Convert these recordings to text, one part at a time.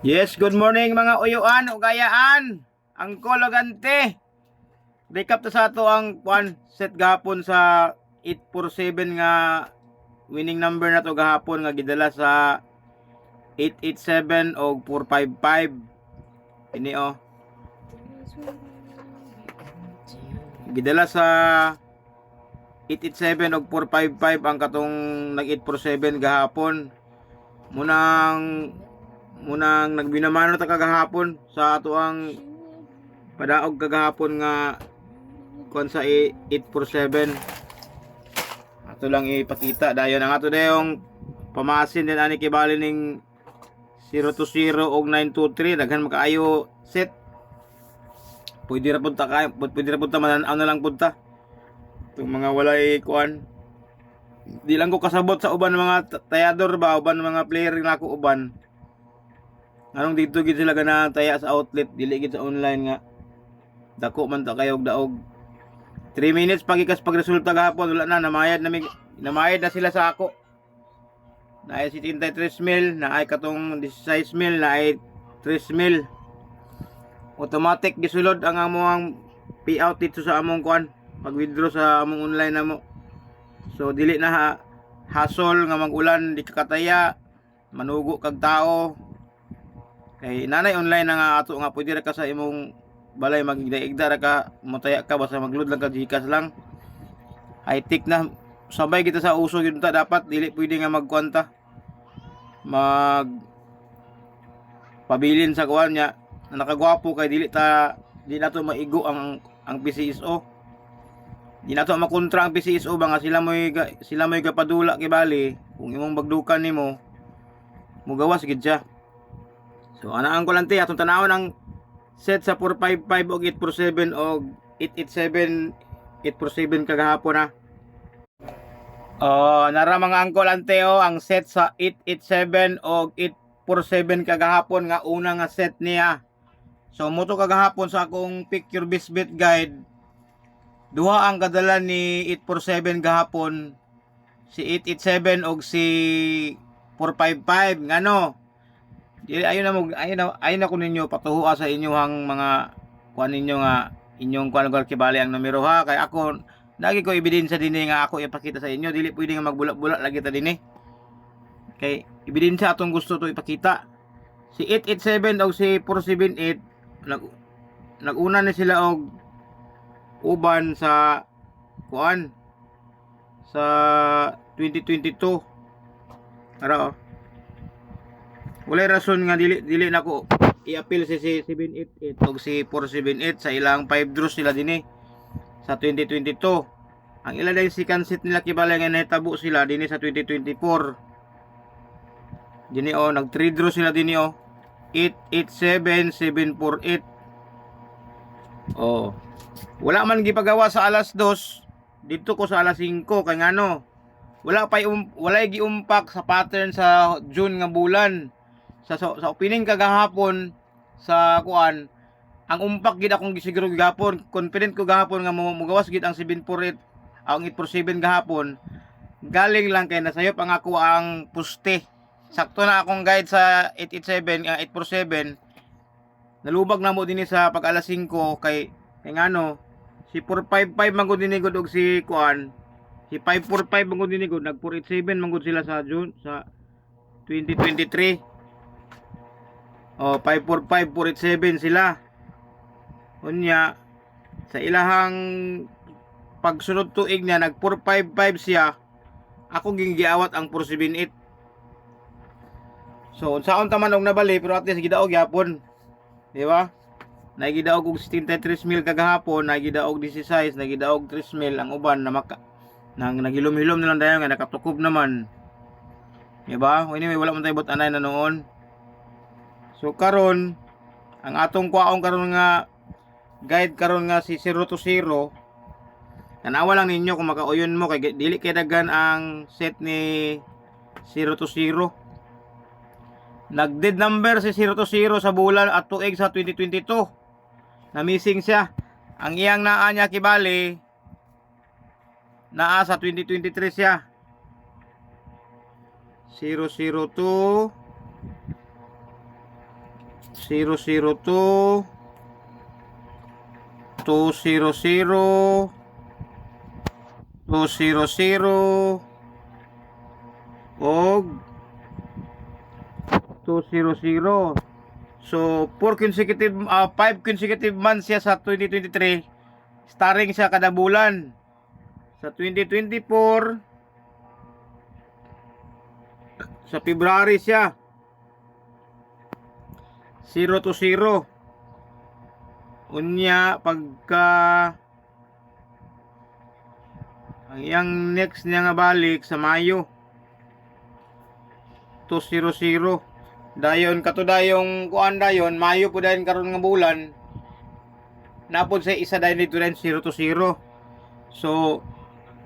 Yes, good morning mga uyuan, ugayaan. Ang kologante. Recap ta sa ato ang set gahapon sa 847 nga winning number na to gahapon nga gidala sa 887 o 455. Ini gidala sa 887 o 455 ang katong nag 847 gahapon. Munang nagbinamano ta kagahapon sa ato ang padaog kagahapon nga kon sa 847. Ato lang ipakita dayon ang ato dayong pamasin din ani kibali ning 020 og 923 daghan makaayo set. Pwede ra punta manan-aw na lang punta. Itong mga walay kuan. Di lang ko kasabot sa uban mga tayador ba, uban mga player nga ako uban. Anong dito gid sila gana taya sa outlet, dili gid sa online nga. Dako man ta kayo og daog. 3 minutes pagikas pagresulta gahapon wala na namayad na sila sa ako. Naay 73 mil, naay katong 16 mil, naay 3 mil. Automatic gisulod ang among payout dito sa among kuan, pag-withdraw sa among online namo. So dili na hassle nga mag-ulan di kakataya, manugo kag tao. Kay nanay online na nga ato nga pwede ra ka sa imong balay magigda-igda ra ka motaya ka basta magload lang ka Gcash lang. High tech na sabay kita sa uso gyud ta dapat dili pwede nga magkwanta. Pabilin sa kuan nya na nakagwapo kay di nato maigo ang PCSO. Di nato makontra ang PCSO ba nga sila mo'y gapadula kay bali kung imong bagdukan nimo mugawas gid siya. So anaan ko lang ti atong tanawon ang set sa 455 og 847 og 887 847 kagahapon na. Nara mga angkol ante ang set sa 887 og 847 kagahapon nga una nga set niya. So moto kagahapon sa akong pick your best bet guide. Duha ang kadala ni 847 gahapon. Si 887 og si 455 ngano. Ayun na ko ninyo patuhua sa inyong mga kuan ninyo nga inyong kuan kibali ang numero ha kay ako lagi ko ebidensya dinhi nga ako ipakita sa inyo dili pwede nga magbulak-bulak lagi ta dinhi. Kay ebidensya atong gusto to ipakita. Si 887 og si 478 naguna ni sila og uban sa kuan sa 2022. Ara walay rason nga dili nako i-appeal si 788 og si 478 sa ilang 5 draws sila dinhi sa 2022. Ang ila dai si kansit nila kibalay nga nahitabo sila dinhi sa 2024. Dinhi nag 3 draws sila dinhi 887 748. Wala man gipagawa sa alas 2 dito ko sa alas 5 kay ngano walay giumpak sa pattern sa June nga bulan. Sa opening kagahapon sa kuan ang umpak gid akong gisiguro gihapon confident ko gahapon nga mugawas gid ang 748 ang 847 gahapon galing lang kay nasayop ang ako ang puste sakto na akong guide sa 887 847 nalubag na mo dinhi sa pag alas 5 kay ngano si 455 mangod dinhi gud og si kuan si 545 mangod dinhi gud nag 487 mangod sila sa June sa 2023. 545 487 sila. Unya sa ilahang pagsunod tuig niya nag 455 siya. Ako gigiawat ang 478. So unsaon ta man og nabali pero at least gidaog gyapon. Di ba? Nagidaog og 73 mil kagahapon, nagidaog 16, nagidaog 3 mil ang uban na nagilom-hilom nilang dayon nga nakatukob naman. Di ba? Anyway, wala man tayo but-anay na noon. So karon ang atong kuwaon karon nga guide karon nga si 020 tanawa lang ninyo kung makauyon mo kay dili kay daghan ang set ni 020. Nag-dead number si 020 sa bulan at tuig sa 2022. Na missing siya. Ang iyang naa niya kibali naa sa 2023 siya. 002 002 200 200 og 200. So 5 consecutive months siya sa 2023. Starring siya kada bulan. Sa 2024 sa February siya 0 to 0. Unya pagka ang iyang next niya nga balik sa Mayo 200. Dayon kato dayong kuan dayon Mayo po dayon karon nga bulan. Napod sa isa dayon dito dayon 0 to 0. So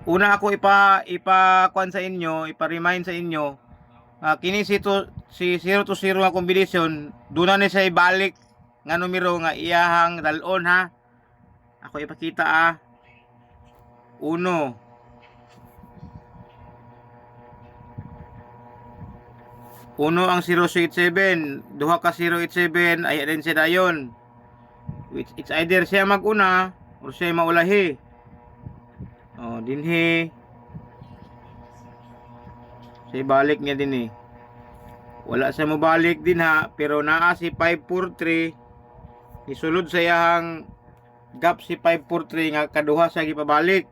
una ako kuan sa inyo, ipa-remind sa inyo, kini si 0 to 0 nga kombinasyon, duna ni siya ibalik nga numero nga iyahang dalon ha. Ako ipakita 1 ang 087, duha ka 087 ay din siya dayon. Which it's either siya maguna or siya maulahi. Oh, dinhi. Siya balik niya din Wala siya mo balik din ha, pero naa si 543. Isulod sa iyang gap si 543 nga kaduha siya gipabalik.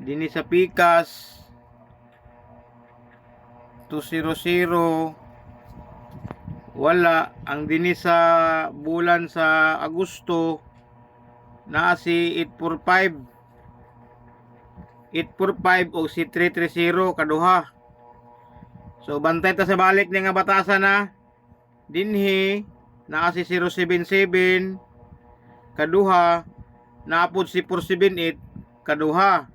Dinhi sa pikas 200 wala. Ang dini sa bulan sa Agosto naa si 845 o si 330 kaduha. So bantay ta sa balik niya nga batasan na dinhi naa si 077 kaduha, naapod si 478 kaduha.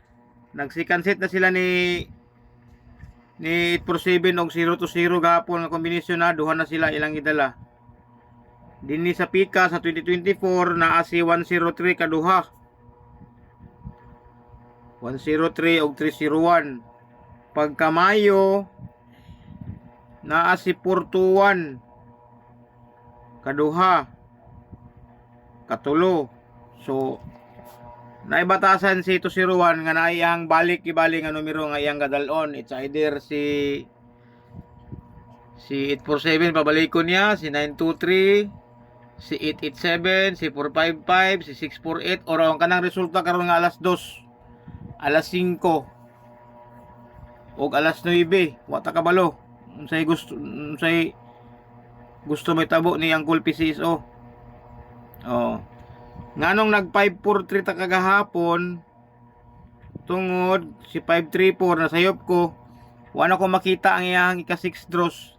Nagsikansit na sila ni 847 og 0 to 0 gapon nga kombinasyon na duha na sila ilang gidala. Dinhi sa pika sa 2024 naa si 103 kaduha. 103 og 301. Pagka Mayo naa si 421 kaduha katulo. So naibatasan si 201 nga naiyang balik ibalik nga numero nga iyang gadalon. It's either si 847 pabalikon niya, si 923, si 887, si 455, si 648 or ang kanang resulta karon nga alas 2, alas 5 og alas 9 wata kabalo. Unsay gusto may tabo ni Uncle PCSO. Nganong nag 543 ta kagahapon tungod si 534 nasayop ko, wala ko makita ang iyang ika 6 draws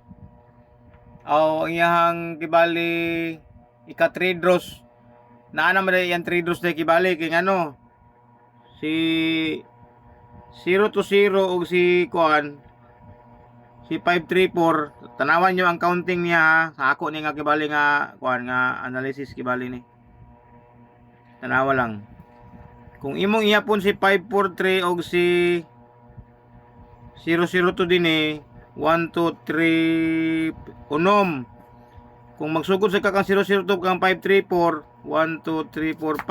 o ang iyang kibali ika 3 draws. Naana man iyang 3 draws na kibali kay ngano si 0 to 0 og si kuan si 534. Tanawan nyo ang counting niya sa ako ni nga kibali nga kuan nga analysis kibali ni. Tanawa lang. Kung imong iyapon si 543 og si 002 din 1, 2, 3 unom. Kung magsugod sa kakang 002 kang 534 1, 2, 3, 4,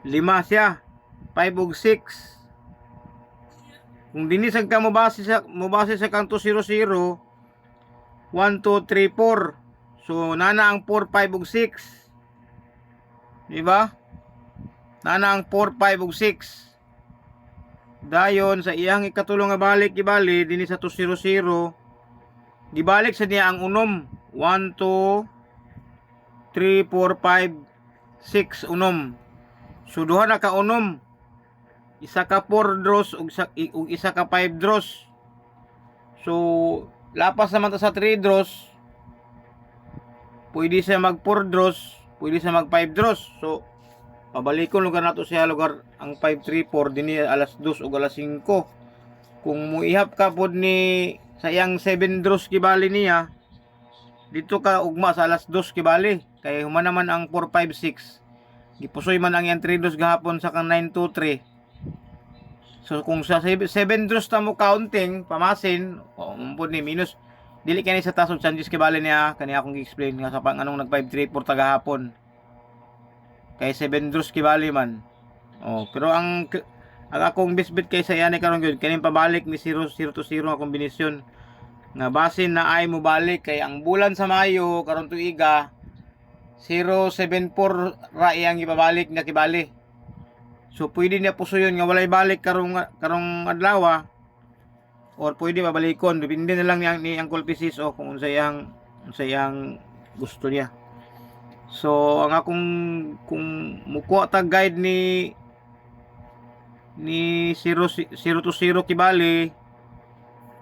5 5 siya 5 og 6. Kung dinisag ka mo base sa kang 200 1, 2, 3, 4. So nana ang 4, 5 og 6. Diba? Nana ang 4, 5 ug 6. Dayon sa iyang ikatulong nga balik gibali dinhi sa 200 gibalik sa niya ang unom 1, 2, 3, 4, 5, 6 unom. So duha na ka unom. Isa ka 4 draws ug isa ka 5 draws. So lapas naman ta sa 3 draws. Pwede siya mag 4 draws. Pwede sa mag 5 draws. So pabalikon lugar nato siya lugar ang 534 dinhi alas 2 ug alas 5. Kung muihap ka pod ni sa iyang 7 draws kibali niya, dito ka ugma sa alas 2 kibali kay human naman ang 456. Gipusoy man ang iyang 3 draws gahapon sa kang 923. So kung sa 7 draws ta mo counting pamasin, pod ni dili kani sa tasod changes kibali niya kani akong gi-explain nga sa pang anong nag 534 tagahapon kay 7 draws kibali man. Pero ang akong bisbit kay sa yani karon gyud kaning pabalik ni 0-0 to 0 nga kombinasyon nga basin na ay mo balik kay ang bulan sa Mayo karon tuiga 074 ra iyang ipabalik nga kibali. So pwede niya pusuyon nga walay balik karong adlaw or pwede mabalikon, depende na lang ni Uncle Pisis kung unsayang gusto niya. So ang akong kung mukuha ta guide ni 0 to 0 kibali,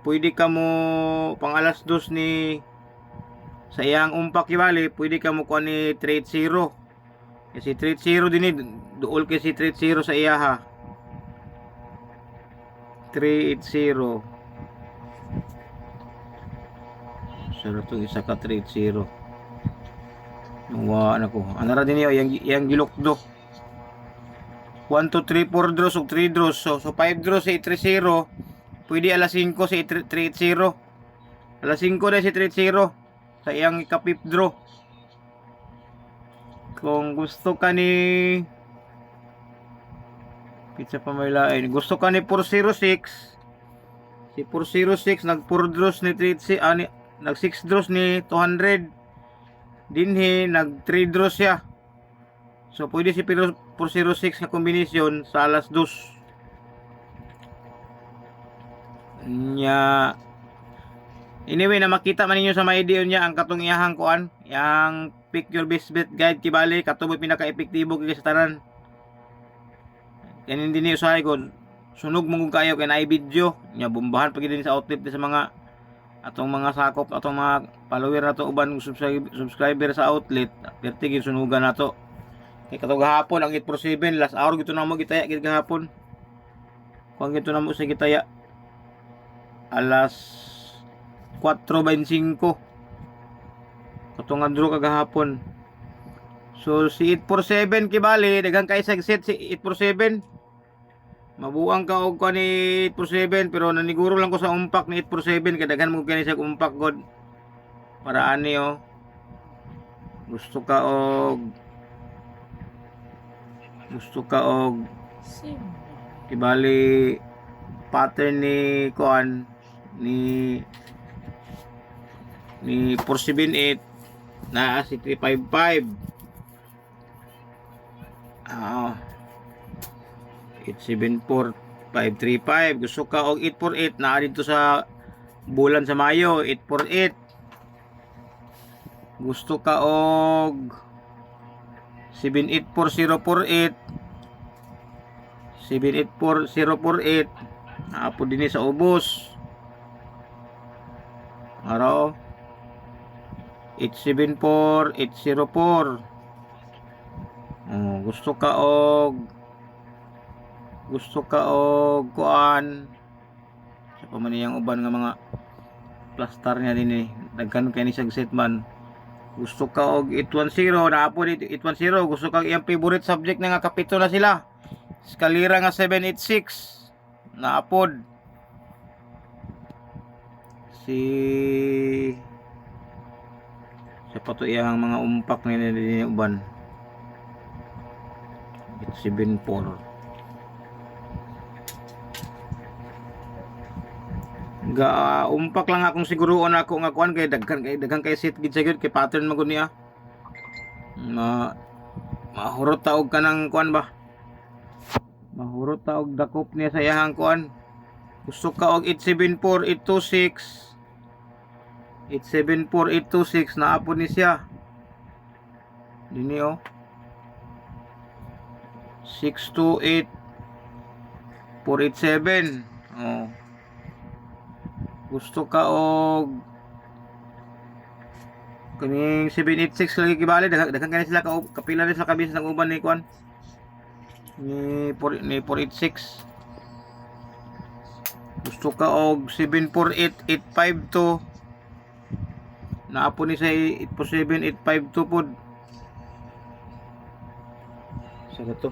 pwede ka mo pang alas 2 ni sa iyang umpak kibali, pwede ka mo kuha ni 3-0 kasi 3-0 din duol kasi 3-0 sa iya ha. 3-0 saro to isa ka 3-0 nuwa na ko anara din niyo yang gilukdo 1, 2, 3, 4 draws o 3 draws so 5 draws sa 3-0 pwede alas 5 sa 3-0 alas 5 na si 3-0 sa iyang ikapip draw. Kung gusto ka ni pizza pa may lain gusto ka ni 406 si 406 nag 4 draws ni 3 nag 6 draws ni 200 dinhi nag 3 draws siya so pwede si 406 na kombinasyon sa alas 2 nya. Anyway na makita man ninyo sa may video niya ang katong iyahang kuan yang pick your best bet guide kibali katubot pinaka epektibo kay sa tanan kanin din usahay ko sunog mong kayo kay naay video nya bombahan pag din sa outlet sa mga atong mga sakop atong mga follower nato uban subscriber sa outlet perti gid sunugan nato kay katong gahapon ang 847 last hour gito na mo gitaya gid gahapon kung gito na mo sa gitaya alas 4:25 katong draw kagahapon. So si 847 kibali daghang kay set si 847 mabuang ka og ni 847 pero naniguro lang ko sa umpak ni 847 kay daghan mo kani sa umpak god para ani gusto ka og kibali pattern ni kuan ni 478 na si 355 874-535 gusto ka og 848 na dito sa bulan sa Mayo 848 gusto ka og 784048 784048 naapo din sa ubos araw 874804 gusto ka og kuan sa pamaniyang uban nga mga plastar niya din daghan kay ni siyang setman gusto ka og 810 naapo dito 810 gusto ka iyang favorite subject na nga kapito na sila eskalera nga 786 naapod sa pato iyang mga umpak nila din uban 874 umpak lang akong siguruon ako nga kuan kay daghan kay set gid sa gyud kay pattern magud niya mahurot taog kanang kuan ba mahurot taog dakop niya sa iyang kuan gusto ka og 874826 874826 naapod ni siya dini 628487 gusto ka og kaning 786 lagi kibali daghan kani sila kapila ni sa kabis ng uban ni kuan ni 486 gusto ka og 748852 naapo ni sa 847-852 pod sa to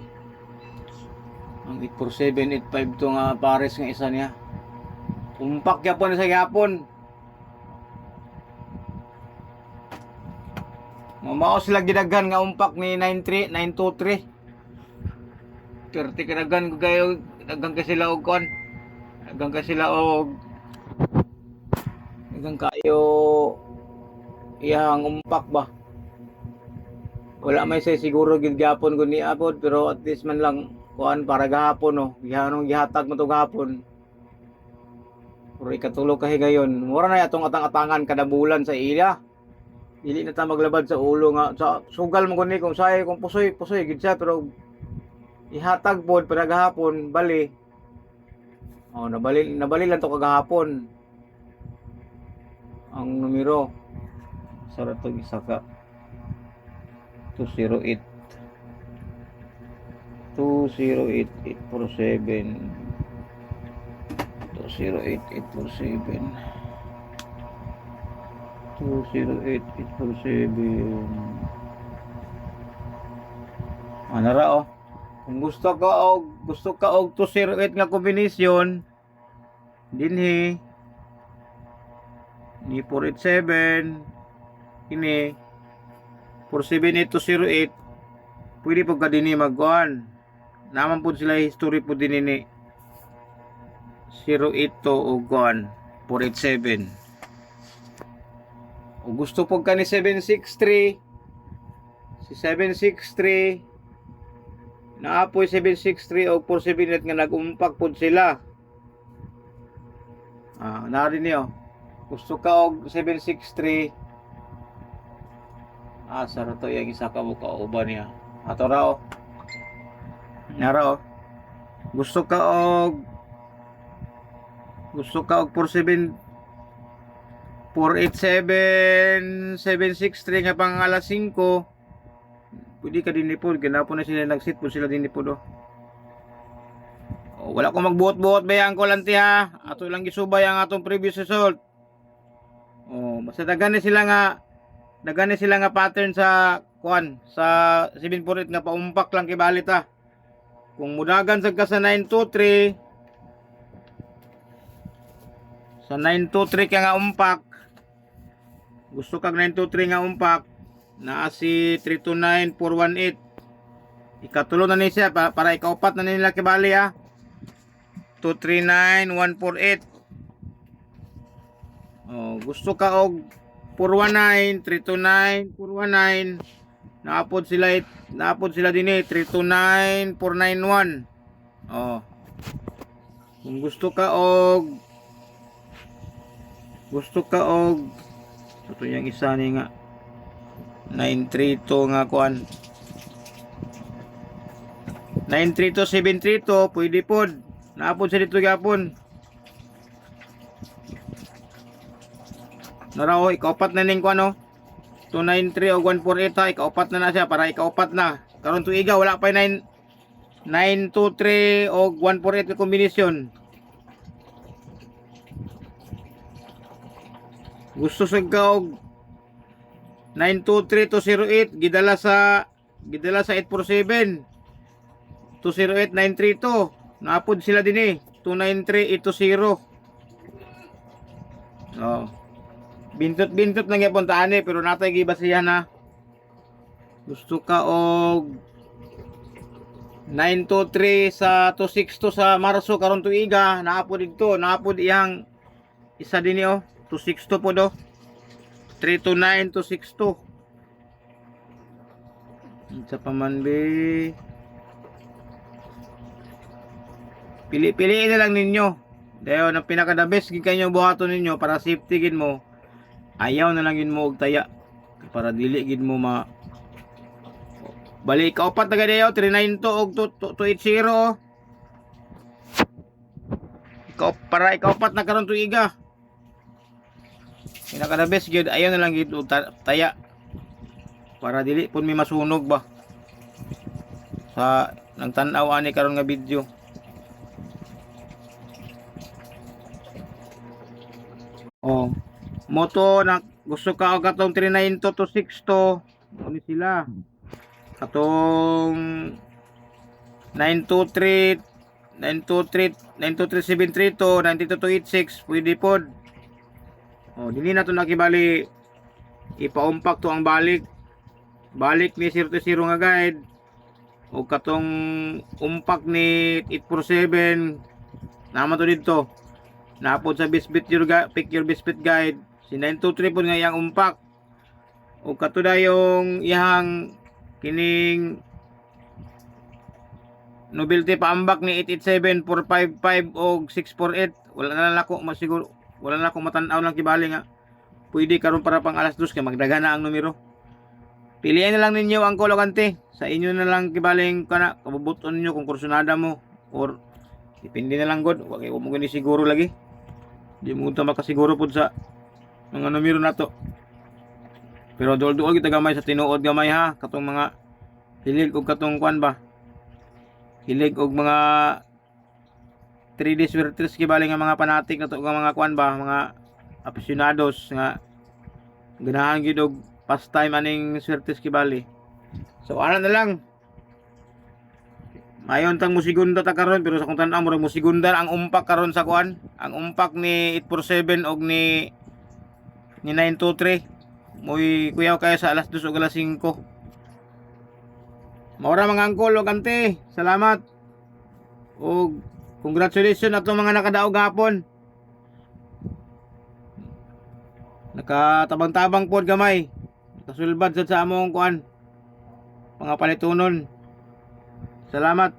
ang 847-852 nga pares nga isa niya umpak yapon sa yapon Mao sila gidaghan nga umpak ni 93 923. 30 kadaghan ko kayo, daghan ka sila og kon. Daghan ka sila og daghan kayo iyang umpak ba. Wala may say siguro gid gyapon kun ni apod, pero at least man lang kuan para gahapon no. Gihanong gihatag mo to gahapon. Puro ikatulo ka higayon. Mura na atong atang-atangan kada bulan sa iya. Dili na ta maglabad sa ulo nga sa sugal mo kuni kung say kung pusoy gid siya, pero ihatag pod para gahapon bali. Oh, nabali lang to kagahapon. Ang numero sa to isa ka 208 847 208 847 ano ra oh. Kung gusto ka og 208 nga kombinasyon dinhi ni 487 ini 478208 pwede po ka dinhi magkuhan naman po sila history po din ini 082 og kuhan 487. O gusto po ka ni 763 si 763 naapoy 763 o 478 nga nag-umpak po sila. Narin niyo gusto ka og 763 sara to yung isa ka mo kauban niya ato raw naraw gusto ka og 487 487 763 nga pang alas 5 pwede ka din po ganapon na sila nagsit po sila din po do. Wala ko magbuot-buot bayan ko lang ha ato lang gisubay ang atong previous result. Basta daghan sila nga pattern sa kuan sa 748 nga paumpak lang kibalit ha. Kung mudagan sa ka sa 923 sa 923 ka nga umpak gusto kag 923 nga umpak naa si 329418 ikatulo na ni siya para ikaupat na nila kibali ha 239148. Gusto ka og 419 329 419 naapod sila din 329 491. Kung gusto ka og ito yung isa ni nga 932 nga kuan 932 732 pwede pod naapod sa dito gapon naraw ikaupat na ning kuan 293 o 148 ha ikaupat na siya para ikaupat na karon tuiga wala pa 923 o 148 ka kombinasyon. Gusto sa og 923 208 gidala sa 847 208 932 naapod sila din 293 820. Bintot na gyapon taani pero natay gibasihan na. Gusto ka og 923 sa 262 sa Marso karon tuiga naapod dito naapod iyang isa din 262 po do 329 262 sa pamanbe pili na lang ninyo dayo na pinaka the best gid kanyo buhaton ninyo para safety gid mo ayaw na lang gid mo og taya para dili gid mo balik kaupat na gadayo 392 og 280 para ikaupat na karon tuiga pinaka the best gyud ayaw na lang gid taya para dili pun may masunog ba sa nang tan-aw ani karon nga video. Moto na gusto ka og atong 392 262 ni sila katong 923 732 92286 pwede pod. Dili na to nakibali ipaumpak to ang balik balik ni 0 nga guide o katong umpak ni 847 naman to dito napod sa Bisbit your pick your Bisbit guide si 923 po nga yang umpak o kato da yung ihang kining novelty paambak ni 887 455 o 648 wala na lang ako masiguro wala na ako matanaw lang kibali nga pwede karon para pang alas 2 kay magdaga na ang numero. Piliin na lang ninyo ang kolokante. Sa inyo na lang kibaling kana kabubuton niyo kung kursunada mo or depende na lang god. Wag mo gani siguro lagi. Di mo ta makasiguro pud sa mga numero nato. Pero duol-duol kita gamay sa tinuod gamay ha katong mga hilig og katong kwan ba. Hilig og mga 3D swertres kibaling nga mga fanatic nato nga mga kwan ba, mga aficionados nga ganahan gyud og pastime aning swertes kibali. So ana na lang. Mayon tang mosigunda ta karon pero sa kung tan-aw murag mosigunda ang umpak karon sa kwan, ang umpak ni 847 og ni 923. Moy kuyaw kaya sa alas 2 ug alas 5. Maura mga angkol ug ante, salamat. Og congratulations ato mga nakadaog gapon. Nakatabang-tabang pod gamay. Nakasulbad sad sa among kuan. Mga palitunon. Salamat.